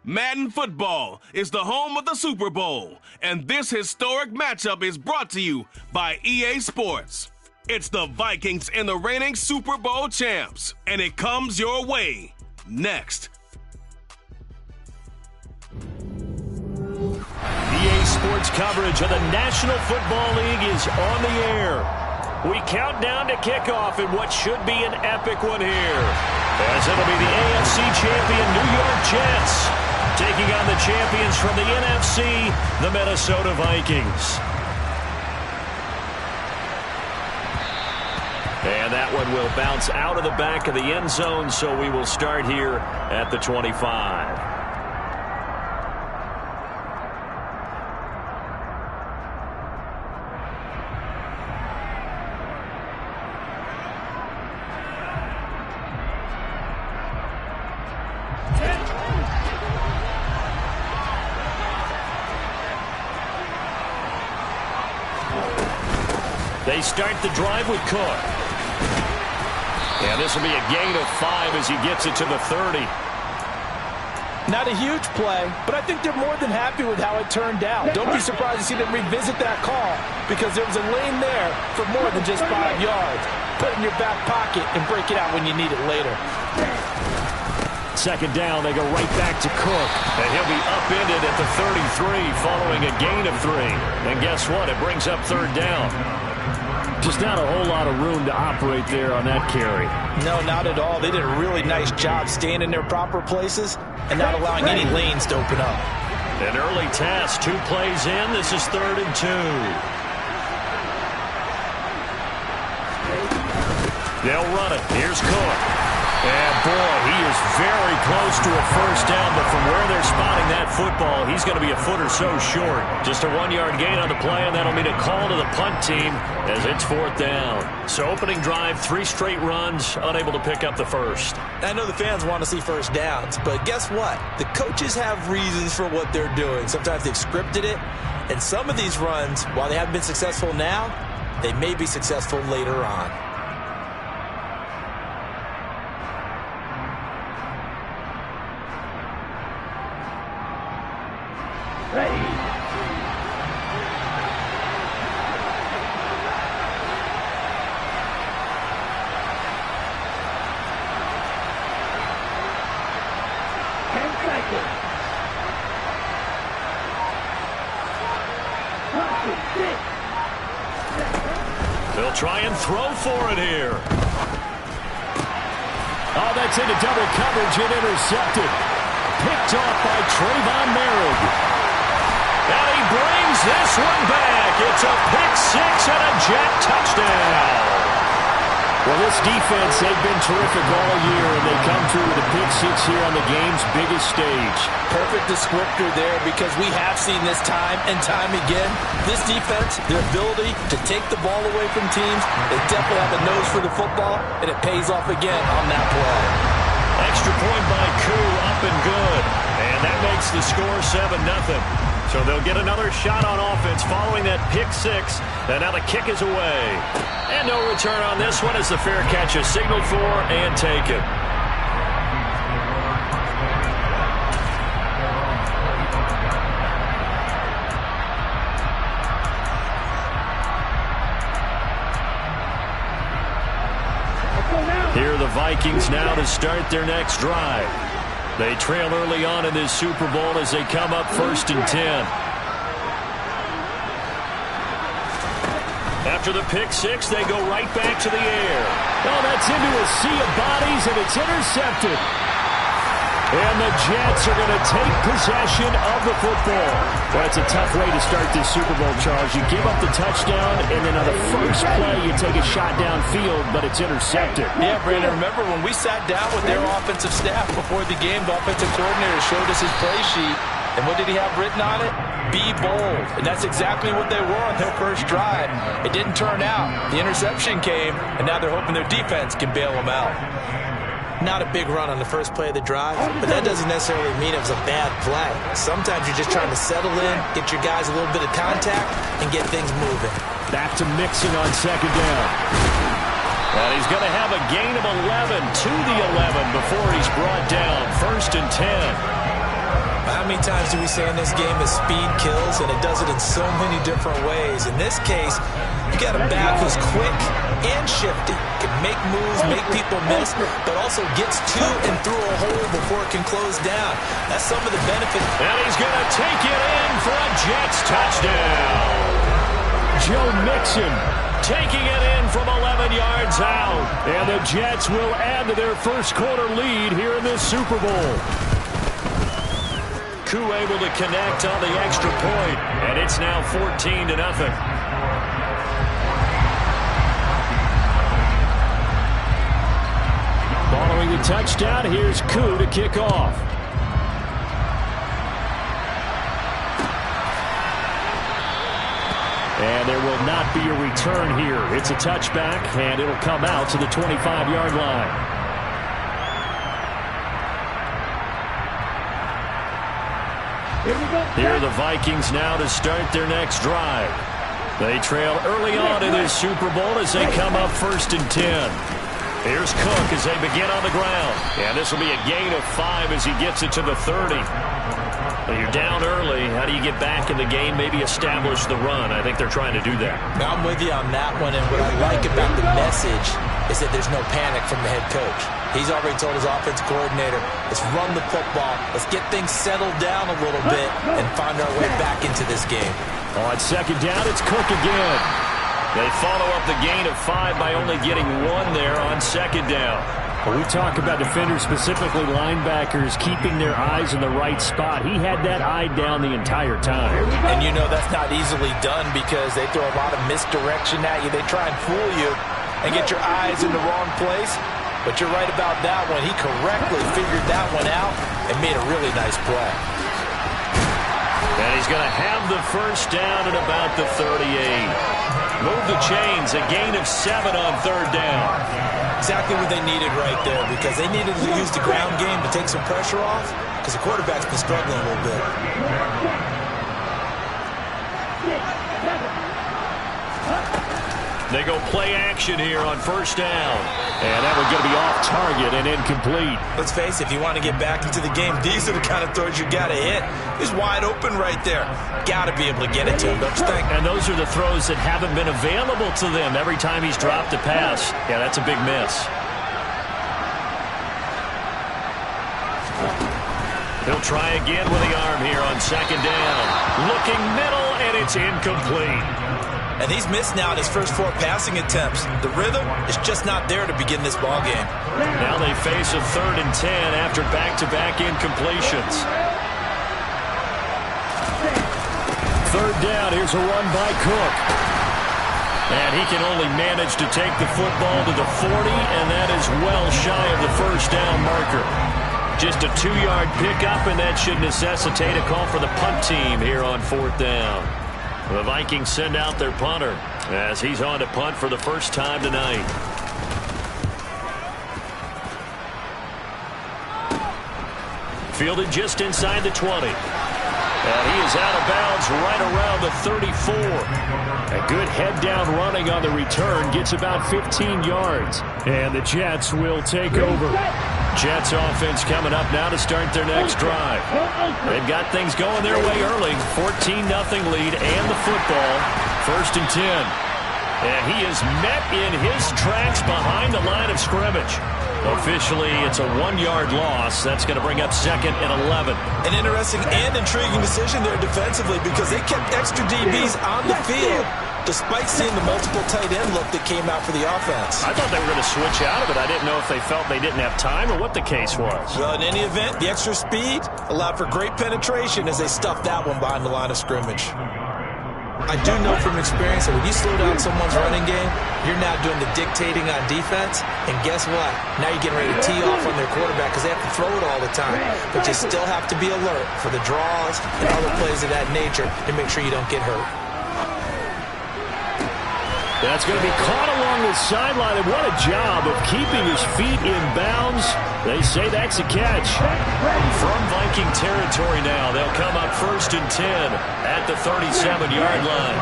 Madden Football is the home of the Super Bowl, and this historic matchup is brought to you by EA Sports. It's the Vikings and the reigning Super Bowl champs, and it comes your way next. EA Sports coverage of the National Football League is on the air. We count down to kickoff in what should be an epic one here, as it'll be the AFC champion New York Jets taking on the champions from the NFC, the Minnesota Vikings. And that one will bounce out of the back of the end zone, so we will start here at the 25. They start the drive with Cook. And this will be a gain of 5 as he gets it to the 30. Not a huge play, but I think they're more than happy with how it turned out. Don't be surprised to see them revisit that call, because there was a lane there for more than just 5 yards. Put it in your back pocket and break it out when you need it later. Second down, they go right back to Cook. And he'll be upended at the 33 following a gain of 3. And guess what? It brings up third down. Just not a whole lot of room to operate there on that carry. No, not at all. They did a really nice job staying in their proper places and not allowing any lanes to open up. An early task, 2 plays in. This is 3rd and 2. They'll run it. Here's Cook. And, boy, he is very close to a first down, but from where they're spotting that football, he's going to be a foot or so short. Just a 1-yard gain on the play, and that'll mean a call to the punt team as it's 4th down. So opening drive, 3 straight runs, unable to pick up the first. I know the fans want to see first downs, but guess what? The coaches have reasons for what they're doing. Sometimes they've scripted it, and some of these runs, while they haven't been successful now, they may be successful later on. They'll try and throw for it here. Oh, that's into double coverage and intercepted. Picked off by Trayvon Merrick. And he brings this one back. It's a pick-6 and a Jet touchdown. Well, this defense, they've been terrific all year, and they come through with a pick-6 here on the game's biggest stage. Perfect descriptor there, because we have seen this time and time again. This defense, their ability to take the ball away from teams, they definitely have a nose for the football, and it pays off again on that play. Extra point by Koo, up and good. And that makes the score 7-0. So they'll get another shot on offense following that pick-6. And now the kick is away. And no return on this one as the fair catch is signaled for and taken. Here are the Vikings now to start their next drive. They trail early on in this Super Bowl as they come up 1st and 10. After the pick-6, they go right back to the air. Oh, that's into a sea of bodies, and it's intercepted. And the Jets are going to take possession of the football. Well, that's a tough way to start this Super Bowl, Charles. You give up the touchdown, and then on the first play, you take a shot downfield, but it's intercepted. Yeah, Brandon, remember when we sat down with their offensive staff before the game, the offensive coordinator showed us his play sheet, and what did he have written on it? Be bold. And that's exactly what they were on their first drive. It didn't turn out. The interception came, and now they're hoping their defense can bail them out. Not a big run on the first play of the drive, but that doesn't necessarily mean it was a bad play. Sometimes you're just trying to settle in, get your guys a little bit of contact, and get things moving. Back to Mixon on 2nd down. And he's going to have a gain of 11 to the 11 before he's brought down. 1st and 10. many times do we say in this game that speed kills, and it does it in so many different ways. In this case, you got a back who's quick and shifty, can make moves, make people miss, but also gets to and through a hole before it can close down. That's some of the benefit. And he's going to take it in for a Jets touchdown. Joe Mixon taking it in from 11 yards out. And the Jets will add to their first quarter lead here in this Super Bowl. Koo able to connect on the extra point, and it's now 14-0. Following the touchdown, here's Koo to kick off. And there will not be a return here. It's a touchback, and it'll come out to the 25-yard line. Here are the Vikings now to start their next drive. They trail early on in this Super Bowl as they come up 1st and 10. Here's Cook as they begin on the ground. And this will be a gain of 5 as he gets it to the 30. Well, you're down early. How do you get back in the game, maybe establish the run? I think they're trying to do that. Now, I'm with you on that one, and what I like about the message is that there's no panic from the head coach. He's already told his offensive coordinator, let's run the football, let's get things settled down a little bit, and find our way back into this game. On 2nd down, it's Cook again. They follow up the gain of 5 by only getting 1 there on 2nd down. When we talk about defenders, specifically linebackers, keeping their eyes in the right spot, he had that eye down the entire time. And you know that's not easily done because they throw a lot of misdirection at you. They try and fool you and get your eyes in the wrong place. But you're right about that one. He correctly figured that one out and made a really nice play. And he's going to have the first down at about the 38. Move the chains, a gain of 7 on 3rd down. Exactly what they needed right there because they needed to use the ground game to take some pressure off because the quarterback's been struggling a little bit. They go play action here on 1st down. And that one's going to be off target and incomplete. Let's face it, if you want to get back into the game, these are the kind of throws you got to hit. He's wide open right there. Got to be able to get it to him, don't you think? And those are the throws that haven't been available to them every time he's dropped a pass. Yeah, that's a big miss. He'll try again with the arm here on 2nd down. Looking middle, and it's incomplete. And he's missed now in his first 4 passing attempts. The rhythm is just not there to begin this ball game. Now they face a 3rd and 10 after back-to-back incompletions. 3rd down, here's a run by Cook. And he can only manage to take the football to the 40, and that is well shy of the 1st down marker. Just a 2-yard pickup, and that should necessitate a call for the punt team here on 4th down. The Vikings send out their punter as he's on to punt for the first time tonight. Fielded just inside the 20. And he is out of bounds right around the 34. A good head-down running on the return gets about 15 yards. And the Jets will take over. Jets offense coming up now to start their next drive. They've got things going their way early. 14-0 lead and the football. 1st and 10. And he is met in his tracks behind the line of scrimmage. Officially, it's a 1-yard loss. That's going to bring up 2nd and 11. An interesting and intriguing decision there defensively because they kept extra DBs on the field despite seeing the multiple tight end look that came out for the offense. I thought they were going to switch out of it. I didn't know if they felt they didn't have time or what the case was. Well, in any event, the extra speed allowed for great penetration as they stuffed that one behind the line of scrimmage. I do know from experience that when you slow down someone's running game, you're now doing the dictating on defense, and guess what? Now you're getting ready to tee off on their quarterback because they have to throw it all the time. But you still have to be alert for the draws and other plays of that nature to make sure you don't get hurt. That's going to be caught along the sideline, and what a job of keeping his feet in bounds. They say that's a catch. From Viking territory now, they'll come up 1st and 10 at the 37-yard line.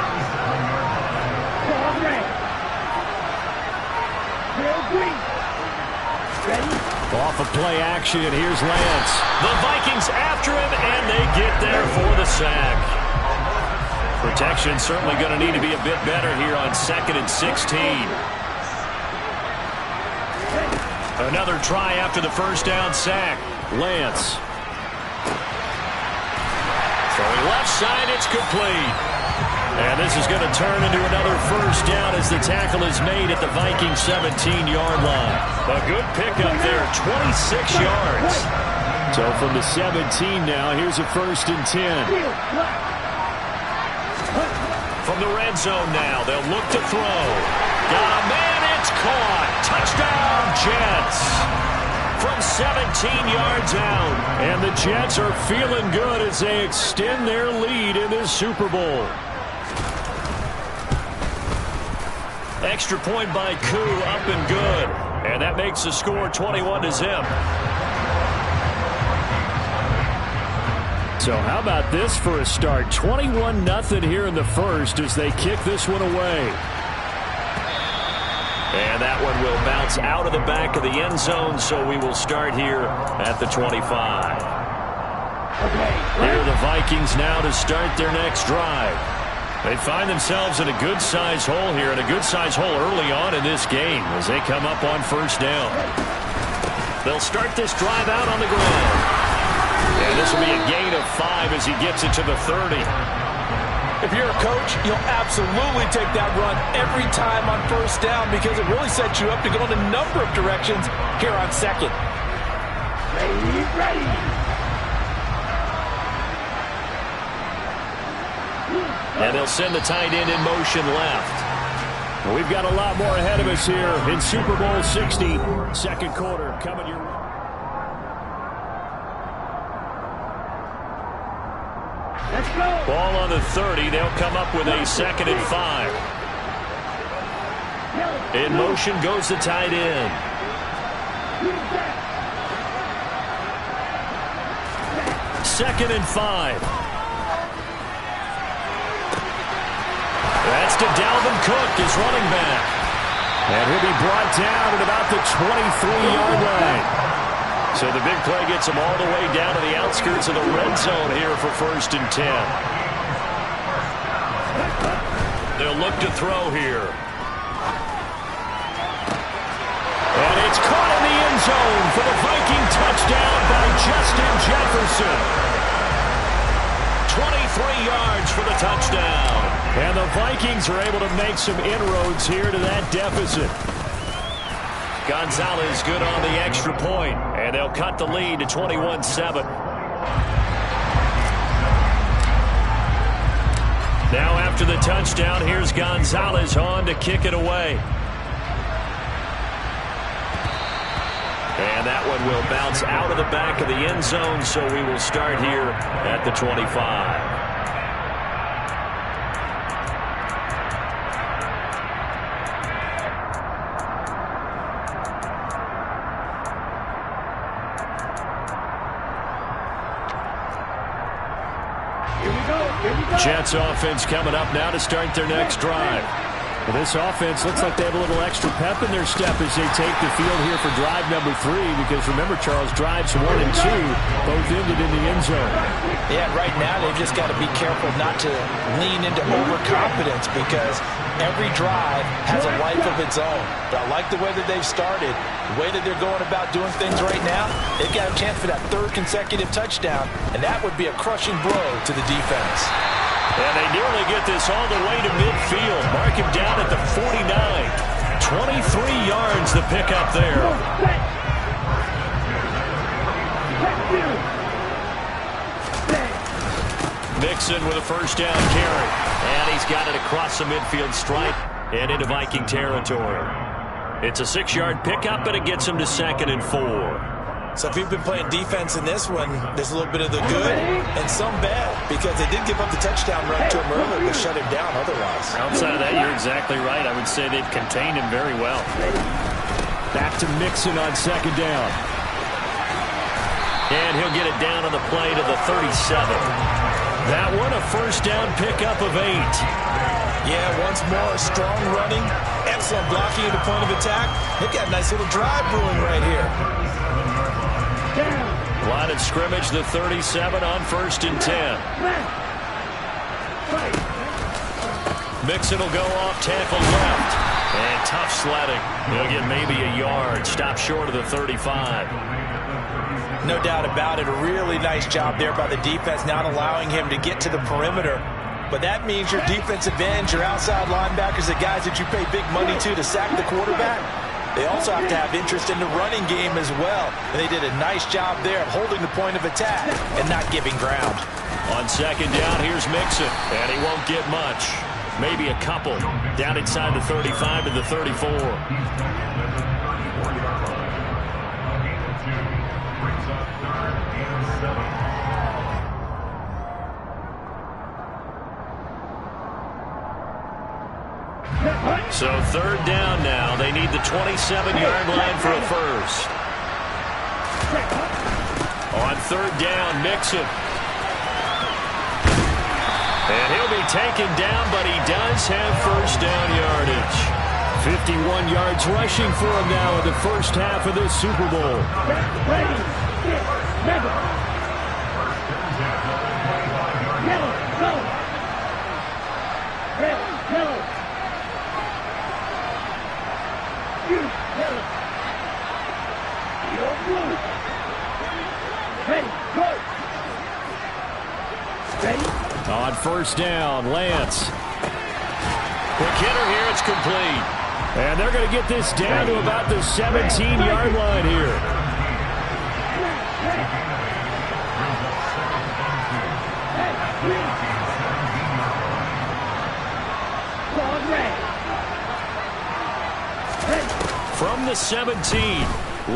Off of play action, here's Lance. The Vikings after him, and they get there for the sack. Protection certainly going to need to be a bit better here on 2nd and 16. Another try after the first down sack. Lance. Throwing left side, it's complete. And this is going to turn into another first down as the tackle is made at the Vikings 17-yard line. A good pickup there, 26 yards. So from the 17 now, here's a 1st and 10. From the red zone now, they'll look to throw. Got a man, it's caught. Touchdown, Jets. From 17 yards out. And the Jets are feeling good as they extend their lead in this Super Bowl. Extra point by Koo, up and good. And that makes the score 21-0. So how about this for a start? 21-0 here in the first as they kick this one away. And that one will bounce out of the back of the end zone, so we will start here at the 25. Here are the Vikings now to start their next drive. They find themselves in a good-sized hole here, and a good-sized hole early on in this game as they come up on first down. They'll start this drive out on the ground. And this will be a gain of 5 as he gets it to the 30. If you're a coach, you'll absolutely take that run every time on first down because it really sets you up to go in a number of directions here on 2nd. Ready. And they'll send the tight end in motion left. We've got a lot more ahead of us here in Super Bowl 60. Second quarter coming your way. Let's go. Ball on the 30. They'll come up with a 2nd and 5. In motion goes the tight end. 2nd and 5. That's to Dalvin Cook, his running back. And he'll be brought down at about the 23-yard line. So the big play gets him all the way down to the outskirts of the red zone here for 1st and 10. They'll look to throw here. And it's caught in the end zone for the Viking touchdown by Justin Jefferson. 23 yards for the touchdown. And the Vikings are able to make some inroads here to that deficit. Gonzalez good on the extra point, and they'll cut the lead to 21-7. Now after the touchdown, here's Gonzalez on to kick it away. And that one will bounce out of the back of the end zone, so we will start here at the 25. Jets offense coming up now to start their next drive. Well, this offense looks like they have a little extra pep in their step as they take the field here for drive number 3 because remember, Charles, drives 1 and 2 both ended in the end zone. Yeah, right now they've just got to be careful not to lean into overconfidence because every drive has a life of its own. But I like the way that they've started, the way that they're going about doing things right now. They've got a chance for that 3rd consecutive touchdown, and that would be a crushing blow to the defense. And they nearly get this all the way to midfield. Mark him down at the 49. 23 yards the pickup there. Mixon with a first down carry. And he's got it across the midfield stripe and into Viking territory. It's a 6-yard pickup, and it gets him to 2nd and 4. So if you've been playing defense in this one, there's a little bit of the good and some bad because they did give up the touchdown run to him earlier but shut him down otherwise. Outside of that, you're exactly right. I would say they've contained him very well. Back to Mixon on 2nd down. And he'll get it down on the play to the 37. That one a first down pickup of 8. Yeah, once more, strong running, excellent blocking at the point of attack. They've got a nice little drive brewing right here. Line of scrimmage, the 37 on 1st and 10. Mixon will go off, tackle left. And tough sledding. He'll get maybe a yard. Stop short of the 35. No doubt about it. A really nice job there by the defense, not allowing him to get to the perimeter. But that means your defensive ends, your outside linebackers, the guys that you pay big money to sack the quarterback, they also have to have interest in the running game as well. And they did a nice job there of holding the point of attack and not giving ground. On 2nd down, here's Mixon. And he won't get much. Maybe a couple. Down inside the 35 to the 34. So 3rd down now. They need the 27-yard line for a first. On 3rd down, Mixon. And he'll be taken down, but he does have first down yardage. 51 yards rushing for him now in the first half of this Super Bowl. On 1st down, Lance. Quick hitter here, it's complete. And they're going to get this down to about the 17-yard line here. From the 17,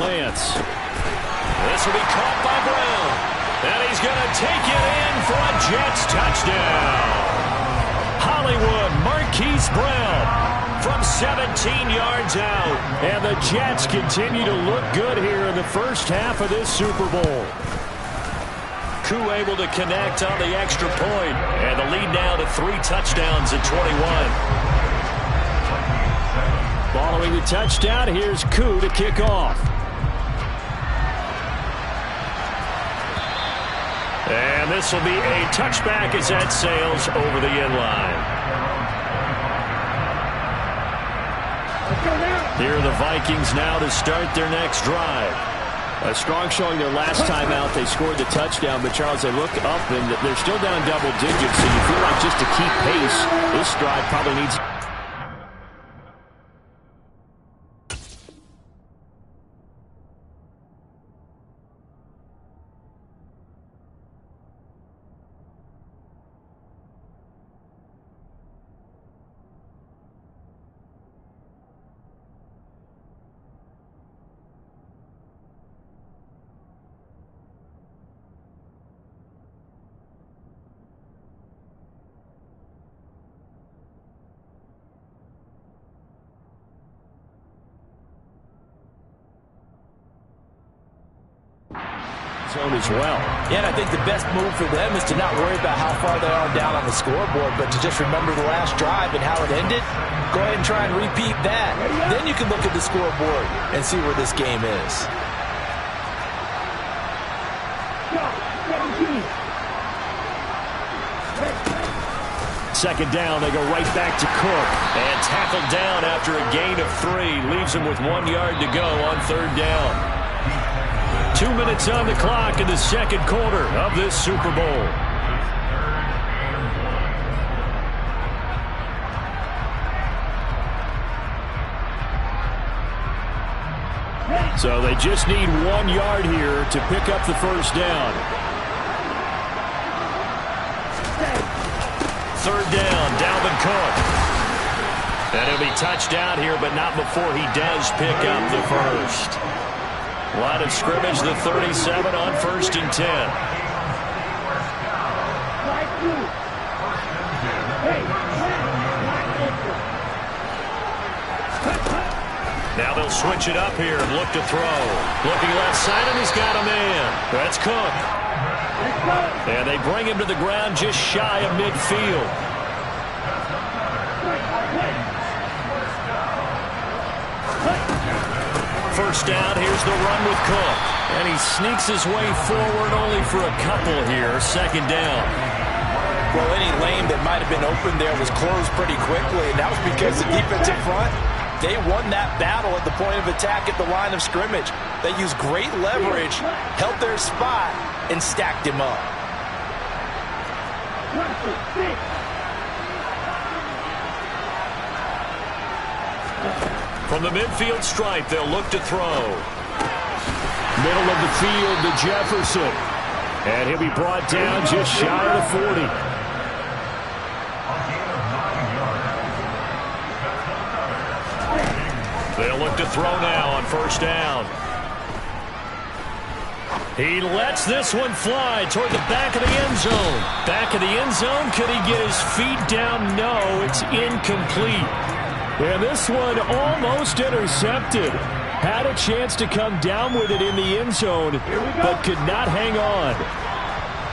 Lance. This will be caught by Brown. And he's going to take it in for a Jets touchdown. Hollywood Marquise Brown from 17 yards out. And the Jets continue to look good here in the first half of this Super Bowl. Koo able to connect on the extra point. And the lead now to 3 touchdowns at 21. Following the touchdown, here's Koo to kick off. And this will be a touchback as that sails over the end line. Here are the Vikings now to start their next drive. A strong showing their last time out. They scored the touchdown, but Charles, they look up and they're still down double digits, so you feel like just to keep pace, this drive probably needs... Zone as well. Yeah, and I think the best move for them is to not worry about how far they are down on the scoreboard, but to just remember the last drive and how it ended. Go ahead and try and repeat that. Then you can look at the scoreboard and see where this game is. Second down, they go right back to Cook. And tackled down after a gain of 3. Leaves him with 1 yard to go on 3rd down. 2 minutes on the clock in the second quarter of this Super Bowl. So they just need 1 yard here to pick up the first down. 3rd down, Dalvin Cook. And he'll be touchdown here, but not before he does pick up the first. Line of scrimmage, the 37 on 1st and 10. Now they'll switch it up here and look to throw. Looking left side, and he's got a man. That's Cook. And they bring him to the ground just shy of midfield. first down. Here's the run with Cook. And he sneaks his way forward only for a couple here. Second down. Well, any lane that might have been open there was closed pretty quickly, and that was because the defensive front, they won that battle at the point of attack at the line of scrimmage. They used great leverage, held their spot, and stacked him up. From the midfield stripe, they'll look to throw. Middle of the field to Jefferson. And he'll be brought down just shy of the 40. They'll look to throw now on first down. He lets this one fly toward the back of the end zone. Back of the end zone. Could he get his feet down? No, it's incomplete. And this one almost intercepted. Had a chance to come down with it in the end zone, but could not hang on.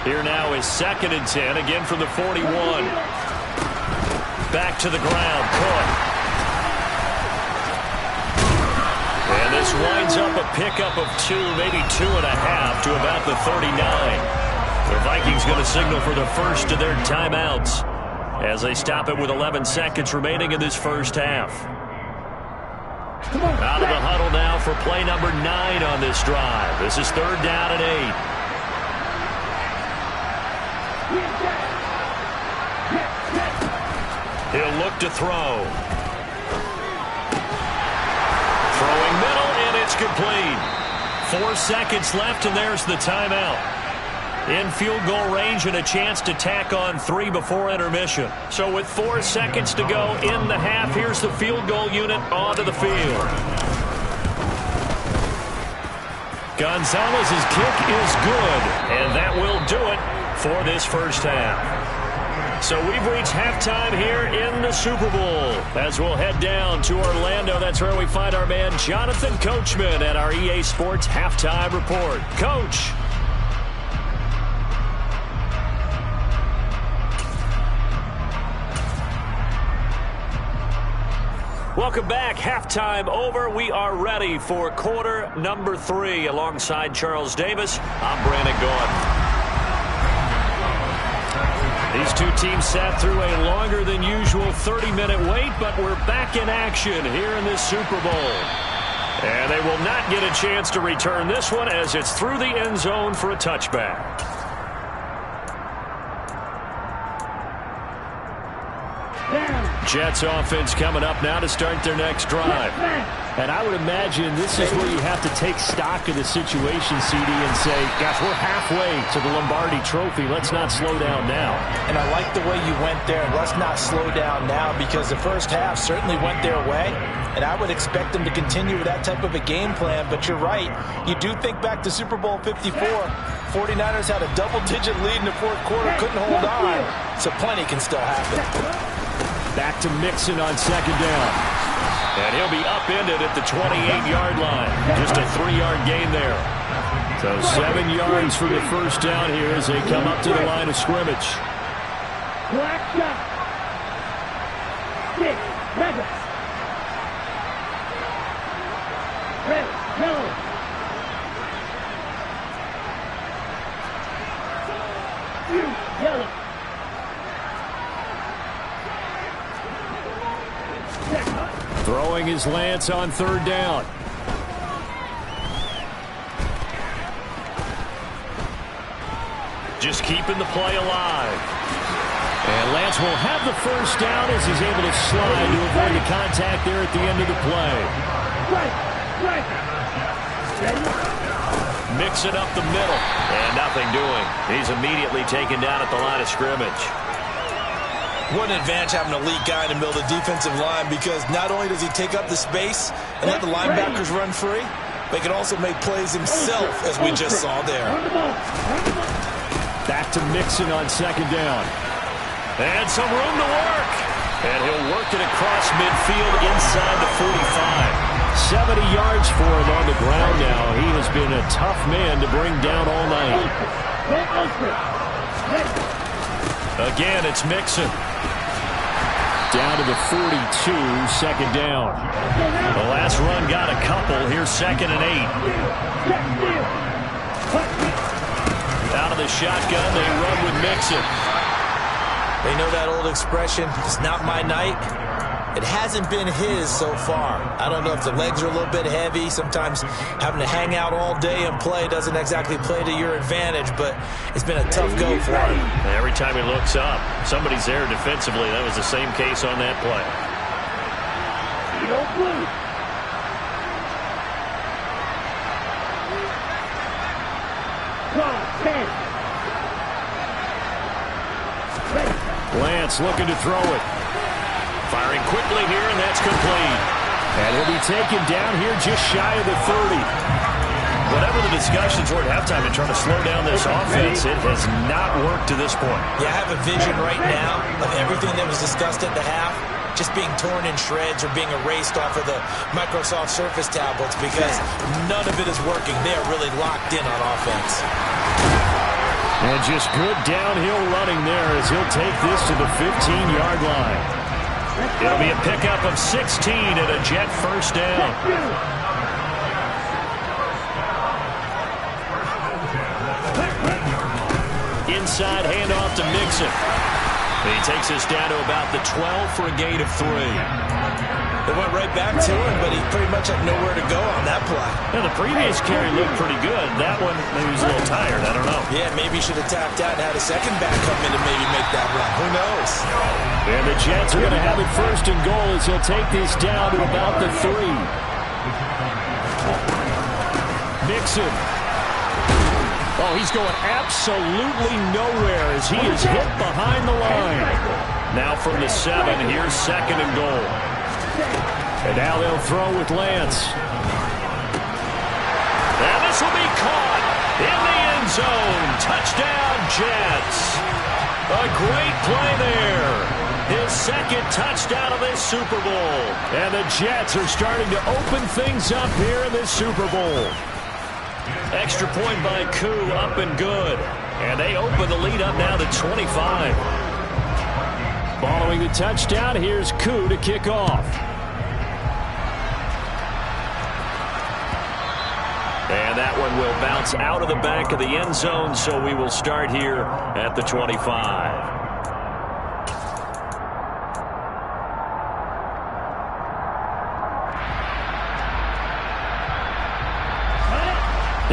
Here now is 2nd and 10, again from the 41. Back to the ground, Cook. And this winds up a pickup of 2, maybe 2.5 to about the 39. The Vikings going to signal for the first of their timeouts as they stop it with 11 seconds remaining in this first half. Out of the huddle now for play number 9 on this drive. This is 3rd down and 8. He'll look to throw. Throwing middle, and it's complete. 4 seconds left, and there's the timeout. In field goal range and a chance to tack on 3 before intermission. So with 4 seconds to go in the half, here's the field goal unit onto the field. Gonzalez's kick is good, and that will do it for this first half. So we've reached halftime here in the Super Bowl. As we'll head down to Orlando, that's where we find our man Jonathan Coachman at our EA Sports Halftime Report. Coach. Welcome back. Halftime over. We are ready for quarter number 3. Alongside Charles Davis, I'm Brandon Gordon. These two teams sat through a longer than usual 30-minute wait, but we're back in action here in this Super Bowl. And they will not get a chance to return this one as it's through the end zone for a touchback. Jets offense coming up now to start their next drive. And I would imagine this is where you have to take stock of the situation, CD, and say, gosh, we're halfway to the Lombardi Trophy. Let's not slow down now. And I like the way you went there. Let's not slow down now, because the first half certainly went their way. And I would expect them to continue with that type of a game plan. But you're right. You do think back to Super Bowl 54. 49ers had a double-digit lead in the fourth quarter, couldn't hold on. So plenty can still happen. Back to Mixon on second down. And he'll be upended at the 28-yard line. Just a 3-yard gain there. So 7 yards for the first down here as they come up to the line of scrimmage. Black shot. 6. Red. Red. Yellow. Yellow. Throwing his Lance on third down. Just keeping the play alive. And Lance will have the first down as he's able to slide to avoid the contact there at the end of the play. Mix it up the middle. And nothing doing. He's immediately taken down at the line of scrimmage. What an advantage having an elite guy in the middle of the defensive line, because not only does he take up the space and let the linebackers run free, but he can also make plays himself, as we just saw there. Back to Mixon on second down. And some room to work. And he'll work it across midfield inside the 45. 70 yards for him on the ground now. He has been a tough man to bring down all night. Again, it's Mixon. down to the 42, second down. The last run got a couple. Here's 2nd and 8. Out of the shotgun, they run with Mixon. They know that old expression, it's not my night. It hasn't been his so far. I don't know if the legs are a little bit heavy. Sometimes having to hang out all day and play doesn't exactly play to your advantage, but it's been a tough go for him. Every time he looks up, somebody's there defensively. That was the same case on that play. Lance looking to throw it. Firing quickly here, and that's complete. And he'll be taken down here just shy of the 30. Whatever the discussions were at halftime in trying to slow down this offense, it has not worked to this point. Yeah, I have a vision right now of everything that was discussed at the half just being torn in shreds or being erased off of the Microsoft Surface tablets because none of it is working. They are really locked in on offense. And just good downhill running there as he'll take this to the 15-yard line. It'll be a pickup of 16 and a Jet first down. Inside handoff to Mixon. He takes us down to about the 12 for a gain of 3. They went right back to him, but he pretty much had nowhere to go on that play. Now, the previous carry looked pretty good. That one, maybe he was a little tired. I don't know. Yeah, maybe he should have tapped out and had a second back come in and maybe make that run. Who knows? And the Jets are going to have it 1st and goal as he'll take this down to about the 3. Mixon. Oh, he's going absolutely nowhere as he is hit behind the line. Now from the 7, here's 2nd and goal. And now they'll throw with Lance. And this will be caught in the end zone. Touchdown, Jets. A great play there. His 2nd touchdown of this Super Bowl. And the Jets are starting to open things up here in this Super Bowl. Extra point by Koo, up and good. And they open the lead up now to 25. Following the touchdown, here's Koo to kick off. And that one will bounce out of the back of the end zone, so we will start here at the 25.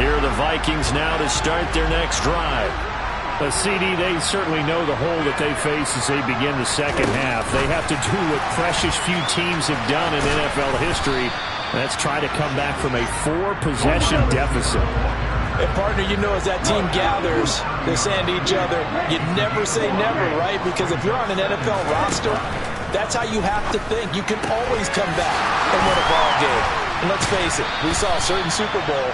Here are the Vikings now to start their next drive. CD, they certainly know the hole that they face as they begin the second half. They have to do what precious few teams have done in NFL history. That's try to come back from a 4-possession deficit. And partner, you know, as that team gathers, they're saying to each other, you never say never, right? Because if you're on an NFL roster, that's how you have to think. You can always come back and win a ball game. And let's face it, we saw a certain Super Bowl,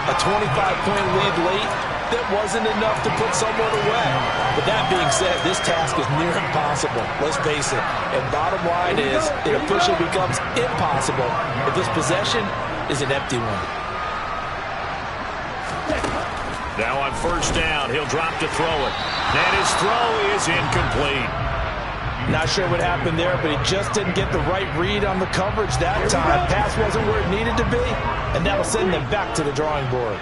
a 25-point lead late, that wasn't enough to put someone away. But that being said, this task is near impossible. Let's face it. And bottom line is, it officially becomes impossible if this possession is an empty one. Now on 1st down, he'll drop to throw it. And his throw is incomplete. Not sure what happened there, but he just didn't get the right read on the coverage that time. Pass wasn't where it needed to be, and that'll send them back to the drawing board.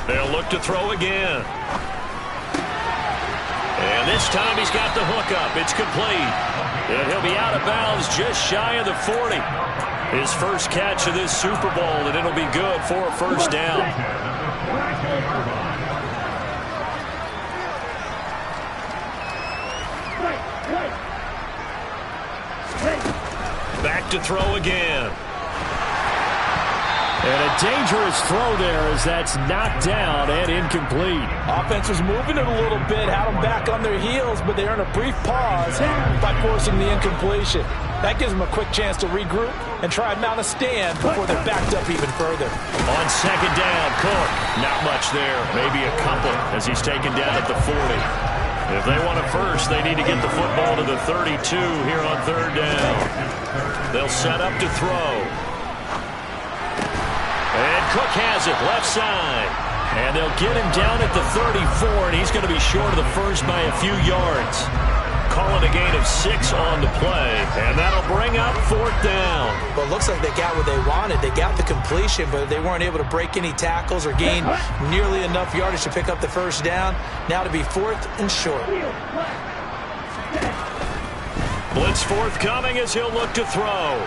They'll look to throw again. And this time he's got the hook up. It's complete. And he'll be out of bounds just shy of the 40. His first catch of this Super Bowl, and it'll be good for a 1st down. Back to throw again. And a dangerous throw there as that's knocked down and incomplete. Offense was moving it a little bit, had them back on their heels, but they earned a brief pause by forcing the incompletion. That gives them a quick chance to regroup and try and mount a stand before they're backed up even further. On 2nd down, Cook. Not much there, maybe a couple as he's taken down at the 40. If they want a first, they need to get the football to the 32 here on 3rd down. They'll set up to throw. And Cook has it, left side. And they'll get him down at the 34, and he's going to be short of the first by a few yards. Calling a gain of 6 on the play, and that'll bring up 4th down. Well, it looks like they got what they wanted. They got the completion, but they weren't able to break any tackles or gain nearly enough yardage to pick up the first down. Now to be 4th and short. Blitz forthcoming as he'll look to throw.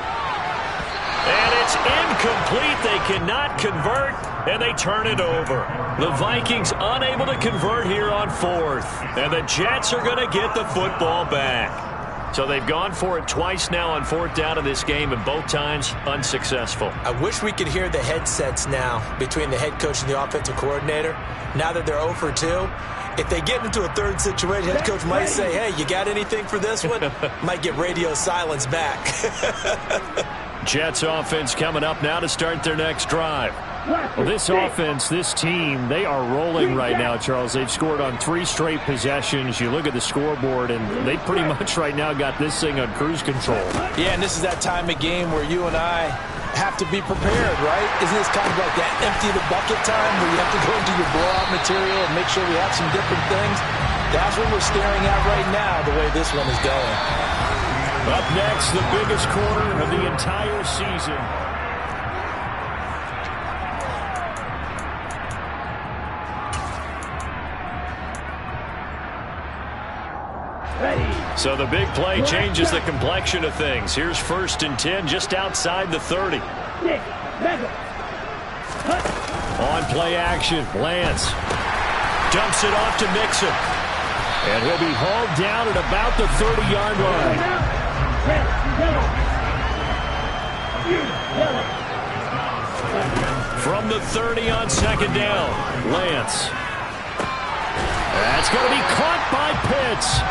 And it's incomplete. They cannot convert, and they turn it over. The Vikings unable to convert here on 4th. And the Jets are going to get the football back. So they've gone for it twice now on 4th down in this game, and both times unsuccessful. I wish we could hear the headsets now between the head coach and the offensive coordinator. Now that they're 0 for 2. If they get into a third situation, head coach might say, hey, you got anything for this one? Might get radio silence back. Jets offense coming up now to start their next drive. Well, this offense, this team, they are rolling right now, Charles. They've scored on 3 straight possessions. You look at the scoreboard, and they pretty much right now got this thing on cruise control. Yeah, and this is that time of game where you and I have to be prepared, right? Isn't this kind of like that empty the bucket time where you have to go into your blowout material and make sure we have some different things? That's what we're staring at right now, the way this one is going. Up next, the biggest quarter of the entire season. So the big play changes the complexion of things. Here's 1st and 10 just outside the 30. On play action, Lance Dumps it off to Mixon. and he'll be hauled down at about the 30-yard line. From the 30 on 2nd down, Lance. That's going to be caught by Pitts.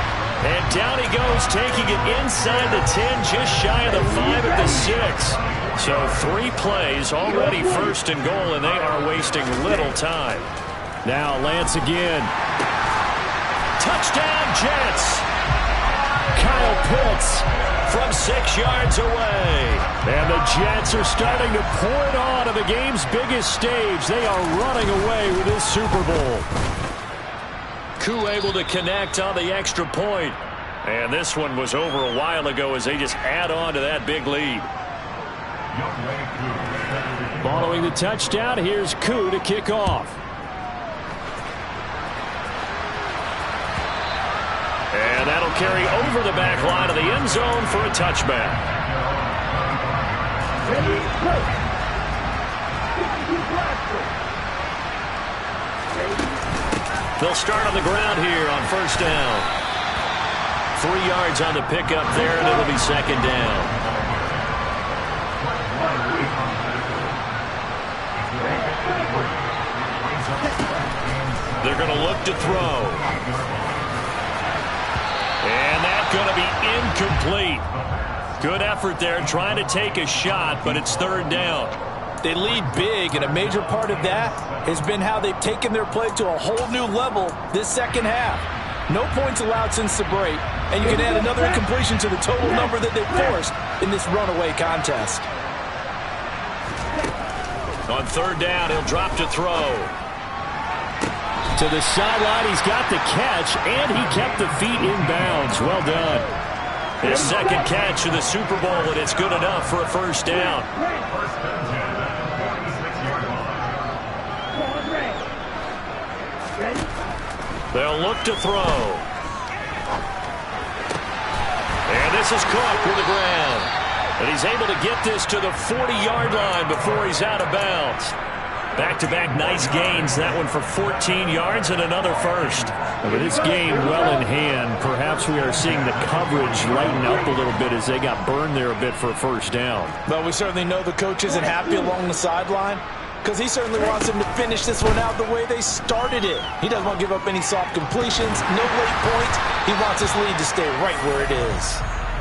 And down he goes, taking it inside the 10, just shy of the 5 at the 6. So 3 plays, already 1st and goal, and they are wasting little time. Now Lance again. Touchdown, Jets. Kyle Pitts from 6 yards away. And the Jets are starting to pour it on the game's biggest stage. They are running away with this Super Bowl. Koo able to connect on the extra point. And this one was over a while ago as they just add on to that big lead. Following the touchdown, here's Koo to kick off. And that'll carry over the back line of the end zone for a touchback. They'll start on the ground here on 1st down. 3 yards on the pickup there, and it'll be 2nd down. They're going to look to throw. And that's going to be incomplete. Good effort there trying to take a shot, but it's 3rd down. They lead big, and a major part of that has been how they've taken their play to a whole new level this second half. No points allowed since the break, and you can add another incompletion to the total number that they've forced in this runaway contest. On 3rd down, he'll drop to throw. To the sideline, he's got the catch, and he kept the feet in bounds. Well done. His 2nd catch of the Super Bowl, and it's good enough for a 1st down. They'll look to throw. And this is caught for the ground. And he's able to get this to the 40-yard line before he's out of bounds. Back-to-back nice gains. That one for 14 yards and another 1st. With this game well in hand, perhaps we are seeing the coverage lighten up a little bit as they got burned there a bit for a 1st down. Well, we certainly know the coach isn't happy along the sideline, because he certainly wants them to finish this one out the way they started it. He doesn't want to give up any soft completions, no late points. He wants this lead to stay right where it is.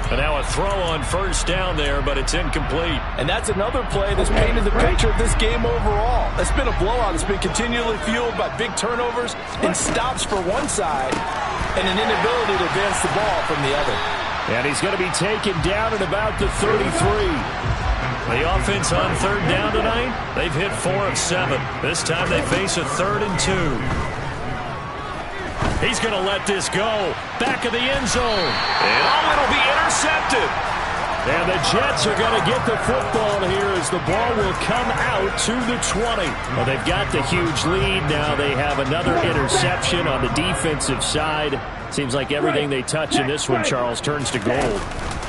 And now a throw on 1st down there, but it's incomplete. And that's another play that's painted the picture of this game overall. It's been a blowout. It's been continually fueled by big turnovers and stops for one side and an inability to advance the ball from the other. And he's going to be taken down at about the 33. The offense on third down tonight, they've hit 4 of 7. This time they face a 3rd and 2. He's going to let this go. Back of the end zone. And it'll be intercepted. And the Jets are going to get the football here as the ball will come out to the 20. Well, they've got the huge lead. Now they have another interception on the defensive side. Seems like everything they touch in this one, Charles, turns to gold.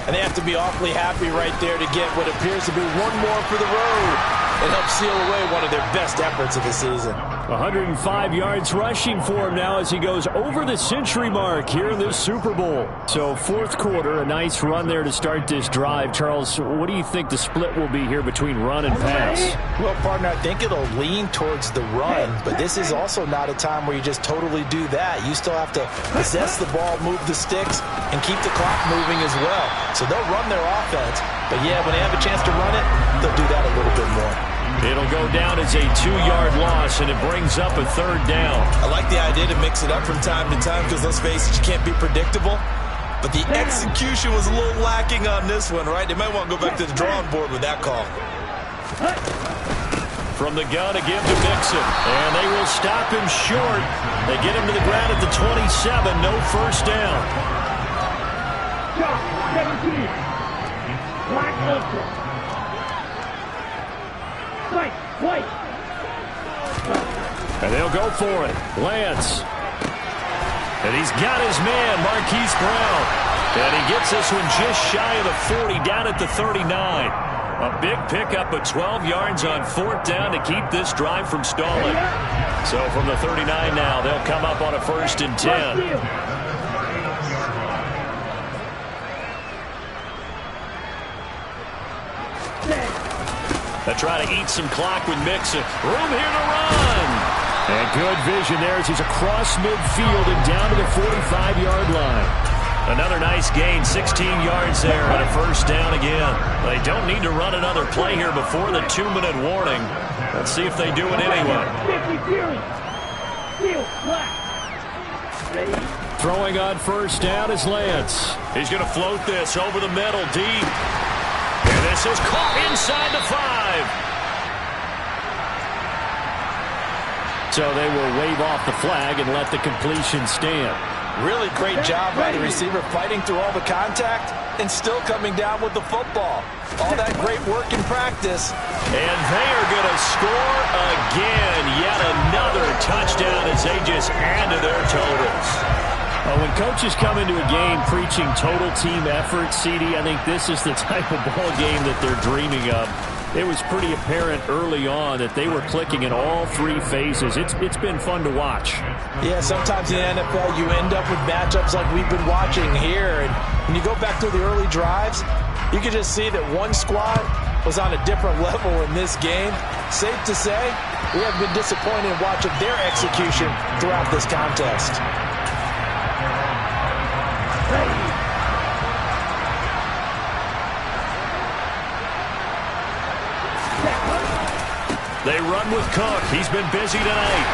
And they have to be awfully happy right there to get what appears to be one more for the road. It helps seal away one of their best efforts of the season. 105 yards rushing for him now as he goes over the century mark here in this Super Bowl. So fourth quarter, a nice run there to start this drive. Charles, what do you think the split will be here between run and pass? Well, partner, I think it'll lean towards the run, but this is also not a time where you just totally do that. You still have to possess the ball, move the sticks, and keep the clock moving as well. So they'll run their offense, but yeah, when they have a chance to run it, they'll do that a little bit more. It'll go down as a 2-yard loss, and it brings up a 3rd down. I like the idea to mix it up from time to time because, let's face it, you can't be predictable. But the execution was a little lacking on this one, right? They might want to go back to the drawing board with that call. From the gun, a give to Mixon. And they will stop him short. They get him to the ground at the 27. No first down. 17. Black Ultra. White. And they'll go for it. Lance. And he's got his man, Marquise Brown. And he gets this one just shy of the 40, down at the 39. A big pickup of 12 yards on 4th down to keep this drive from stalling. So from the 39 now, they'll come up on a 1st and 10. They try to eat some clock with Mixon. Room here to run. And good vision there as he's across midfield and down to the 45-yard line. Another nice gain, 16 yards there, and a 1st down again. They don't need to run another play here before the 2-minute warning. Let's see if they do it anyway. Throwing on 1st down is Lance. He's going to float this over the middle, deep. And this is caught inside the 5. So they will wave off the flag and let the completion stand. Really great job by the receiver fighting through all the contact and still coming down with the football. All that great work in practice. And they are going to score again. Yet another touchdown as they just add to their totals. When coaches come into a game preaching total team effort, CD, I think this is the type of ball game that they're dreaming of. It was pretty apparent early on that they were clicking in all 3 phases. It's been fun to watch. Yeah, sometimes in the NFL you end up with matchups like we've been watching here. And when you go back to the early drives, you can just see that one squad was on a different level in this game. Safe to say, we have been disappointed in watching their execution throughout this contest. They run with Cook. He's been busy tonight.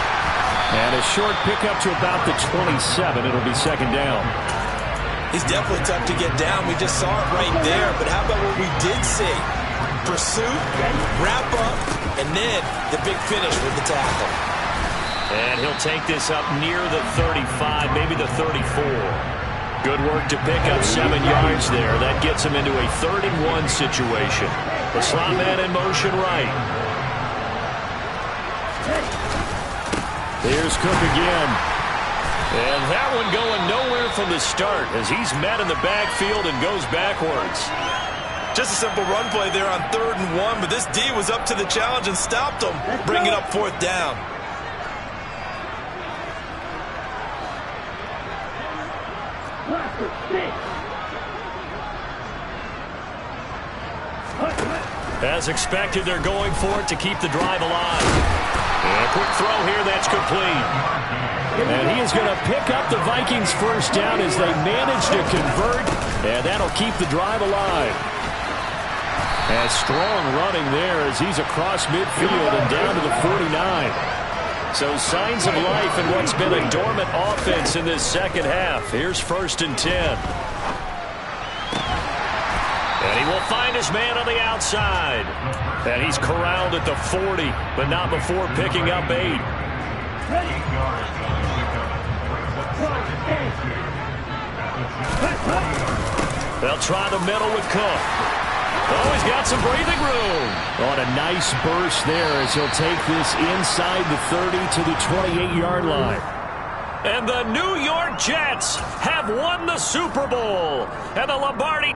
And a short pickup to about the 27. It'll be 2nd down. He's definitely tough to get down. We just saw it right there. But how about what we did see? Pursuit, wrap up, and then the big finish with the tackle. And he'll take this up near the 35, maybe the 34. Good work to pick up 7 yards there. That gets him into a 3rd and 1 situation. The slot man in motion right. Here's Cook again. And that one going nowhere from the start as he's met in the backfield and goes backwards. Just a simple run play there on 3rd and 1, but this D was up to the challenge and stopped him, bringing up 4th down. As expected, they're going for it to keep the drive alive. And a quick throw here that's complete. And he is going to pick up the Vikings' 1st down as they manage to convert. And that'll keep the drive alive. And strong running there as he's across midfield and down to the 49. So signs of life in what's been a dormant offense in this 2nd half. Here's 1st and 10. And he will find his man on the outside. And he's corralled at the 40, but not before picking up 8. They'll try the middle with Cook. Oh, he's got some breathing room. On a nice burst there as he'll take this inside the 30 to the 28-yard line. And the New York Jets have won the Super Bowl. And the Lombardi